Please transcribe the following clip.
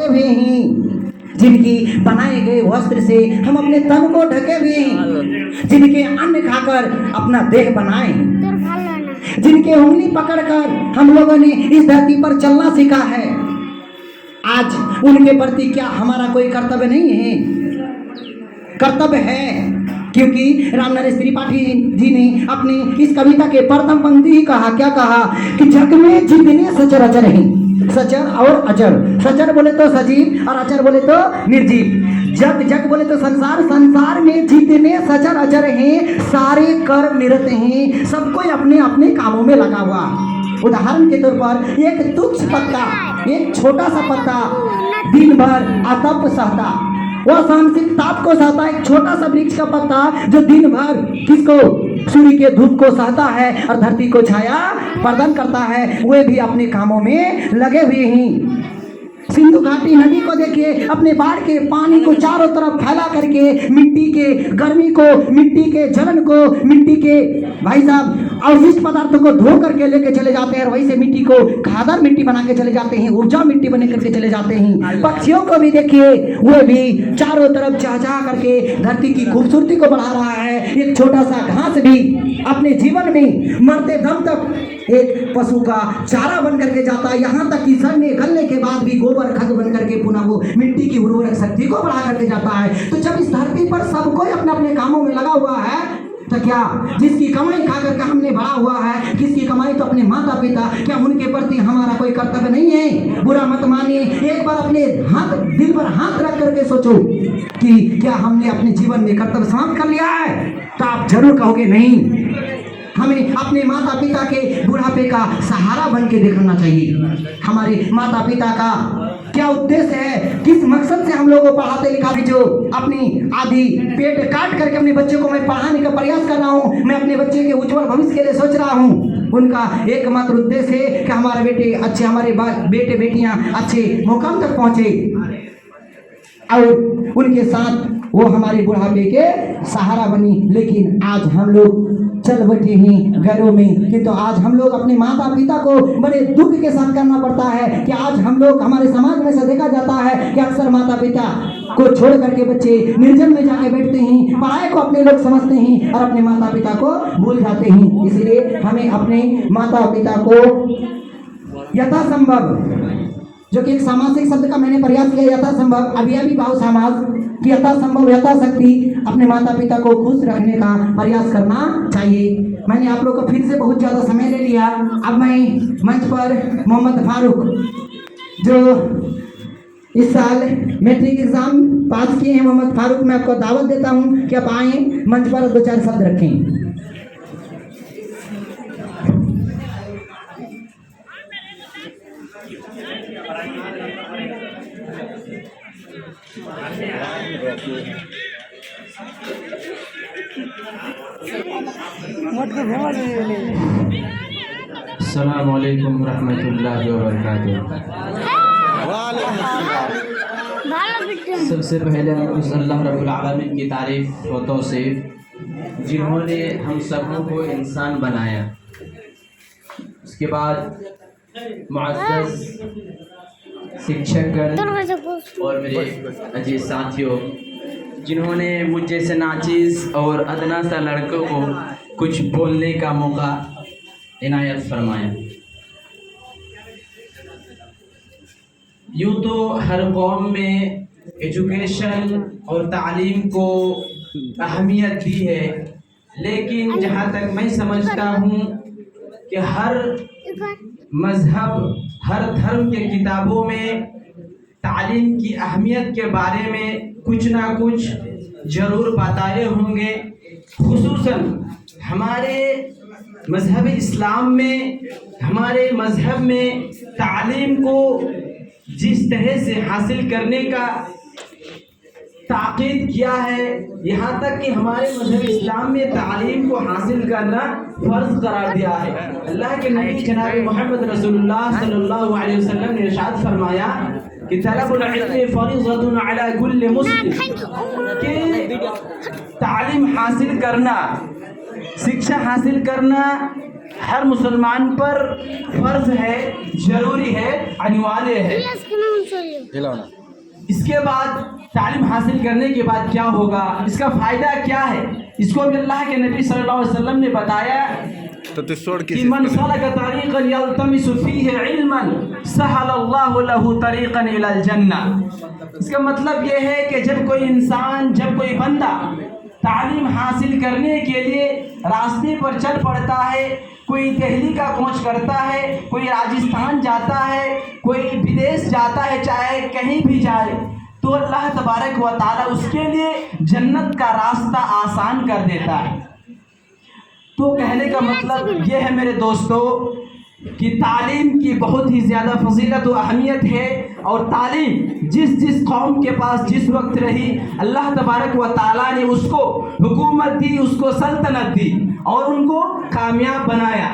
हुए हैं, जिनकी बनाए गए वस्त्र से हम अपने तन को ढके हुए हैं, जिनके अन्न खाकर अपना देह बनाए, जिनके उंगली पकड़कर हम लोगों ने इस धरती पर चलना सीखा है, आज उनके प्रति क्या हमारा कोई कर्तव्य नहीं है? कर्तव्य है, क्योंकि रामनरेश त्रिपाठी जी ने अपनी इस कविता के प्रथम पंक्ति ही कहा, क्या कहा कि जग में जितने सचर अचर हैं, सचर और अचर, सचर बोले तो सजीव और अचर बोले तो निर्जीव, जग जग बोले तो संसार, संसार में जितने सचर अचर हैं सारे कर्म निरत हैं, सब कोई अपने अपने कामों में लगा हुआ। उदाहरण के तौर पर एक तुच्छ पत्ता, एक छोटा सा पत्ता दिन भर आतप सहता, वह सांसिक ताप को सहता, एक छोटा सा वृक्ष का पत्ता जो दिन भर किसको, सूर्य के धूप को सहता है और धरती को छाया प्रदान करता है, वे भी अपने कामों में लगे हुए हैं। सिंधु घाटी नदी को देखिए, अपने बाढ़ के पानी को चारों तरफ फैला करके मिट्टी के गर्मी को, मिट्टी के जलन को, मिट्टी के भाई साहब अवशिष्ट पदार्थों को धो करके लेके चले जाते हैं और वहीं से मिट्टी को खादर मिट्टी बना के चले जाते हैं, उपजाऊ मिट्टी बने करके चले जाते हैं। पक्षियों को भी देखिए, वो भी चारों तरफ चहचहा करके धरती की खूबसूरती को बढ़ा रहा है। एक छोटा सा घास भी अपने जीवन में मरते दम तक एक पशु का चारा बन करके जाता है, यहाँ तक कि सड़ने गलने के बाद भी गोबर खत बन करके पुनः वो मिट्टी की उर्वरक शक्ति को बढ़ा करके जाता है। तो जब इस धरती पर सब कोई अपने अपने कामों में लगा हुआ है, तो क्या जिसकी कमाई खा करके हमने बढ़ा हुआ है, किसकी कमाई तो अपने माता पिता, क्या उनके प्रति हमारा कोई कर्तव्य नहीं है? बुरा मत मानिए, एक बार अपने हाथ दिल पर हाथ रख करके सोचो कि क्या हमने अपने जीवन में कर्तव्य समाप्त कर लिया है? तो आप जरूर कहोगे नहीं। हमें अपने माता पिता के बुढ़ापे का सहारा बन के देखना चाहिए। हमारे माता पिता का क्या उद्देश्य है, किस मकसद से हम लोगों को पढ़ाते लिखाते, जो अपनी आधी पेट काट करके अपने बच्चे को मैं पढ़ाने का प्रयास कर रहा हूँ, मैं अपने बच्चे के उज्जवल भविष्य के लिए सोच रहा हूँ। उनका एकमात्र उद्देश्य है कि हमारे बेटे अच्छे, हमारे बेटे बेटियां अच्छे मुकाम तक पहुँचे और उनके साथ वो हमारे बुढ़ापे के सहारा बनी। लेकिन आज हम लोग चल बैठे हैं घरों में कि तो आज हम लोग अपने माता पिता को बड़े दुख के साथ करना पड़ता है कि आज हम लोग, हमारे समाज में से देखा जाता है कि अक्सर माता पिता को छोड़ करके बच्चे निर्जन में जाके बैठते हैं, पढ़ाई को अपने लोग समझते हैं और अपने माता पिता को भूल जाते हैं। इसलिए हमें अपने माता पिता को यथासंभव, जो कि एक सामाजिक शब्द का मैंने प्रयास किया, यथासंभव, अभी भाव समाज कि यथासंभव यथाशक्ति अपने माता पिता को खुश रखने का प्रयास करना चाहिए। मैंने आप लोग को फिर से बहुत ज़्यादा समय ले लिया। अब मैं मंच पर मोहम्मद फारूक, जो इस साल मैट्रिक एग्जाम पास किए हैं, मोहम्मद फारूक, मैं आपको दावत देता हूं कि आप आए मंच पर 2-4 शब्द रखें। अस्सलामु अलैकुम रहमतुल्लाहि व बरकातुहू। सबसे पहले उस अल्लाह रब्बुल आलमीन की तारीफ व तौसीफ जिन्होंने हम सबों को इंसान बनाया। उसके बाद मुअज़्ज़ज़ शिक्षकगण और मेरे अजीज साथियों, जिन्होंने मुझ जैसे नाचीज़ और अदना सा लड़कों को कुछ बोलने का मौका इनायत फरमाया। यूँ तो हर कौम में एजुकेशन और तालीम को अहमियत दी है, लेकिन जहाँ तक मैं समझता हूँ कि हर मज़हब, हर धर्म के किताबों में तालीम की अहमियत के बारे में कुछ ना कुछ ज़रूर बताए होंगे। खुसूसन हमारे मज़हब इस्लाम में, हमारे मज़हब में तालीम को जिस तरह से हासिल करने का ताक़ीद किया है, यहाँ तक कि हमारे मज़हब इस्लाम में तालीम को हासिल करना फ़र्ज़ करार दिया है। अल्लाह के नबी जनाब मोहम्मद रसूलुल्लाह सल्लल्लाहु अलैहि वसल्लम ने इरशाद फरमाया कि तलबुल इल्म फ़रीज़तुन अला कुल्लि मुस्लिम, कि तालीम हासिल करना, शिक्षा हासिल करना हर मुसलमान पर फर्ज है, जरूरी है, अनिवार्य है। इसके बाद तालीम हासिल करने के बाद क्या होगा, इसका फ़ायदा क्या है, इसको भी अल्लाह के नबी सल्लल्लाहु अलैहि वसल्लम ने बताया कि मन सलका तरीक़न यल्तमिसु फ़ीही इल्मन सहलल्लाहु लहू तरीक़न इलल जन्नह। इसका मतलब ये है कि जब कोई इंसान, जब कोई बंदा तालीम हासिल करने के लिए रास्ते पर चल पड़ता है, कोई दिल्ली का कूच करता है, कोई राजस्थान जाता है, कोई विदेश जाता है, चाहे कहीं भी जाए, तो अल्लाह तबारक व ताला उसके लिए जन्नत का रास्ता आसान कर देता है। तो कहने का मतलब ये है मेरे दोस्तों कि तालीम की बहुत ही ज़्यादा फजीलत व अहमियत है। और तालीम जिस कौम के पास जिस वक्त रही, अल्लाह तबारक व ताला ने उसको हुकूमत दी, उसको सल्तनत दी और उनको कामयाब बनाया।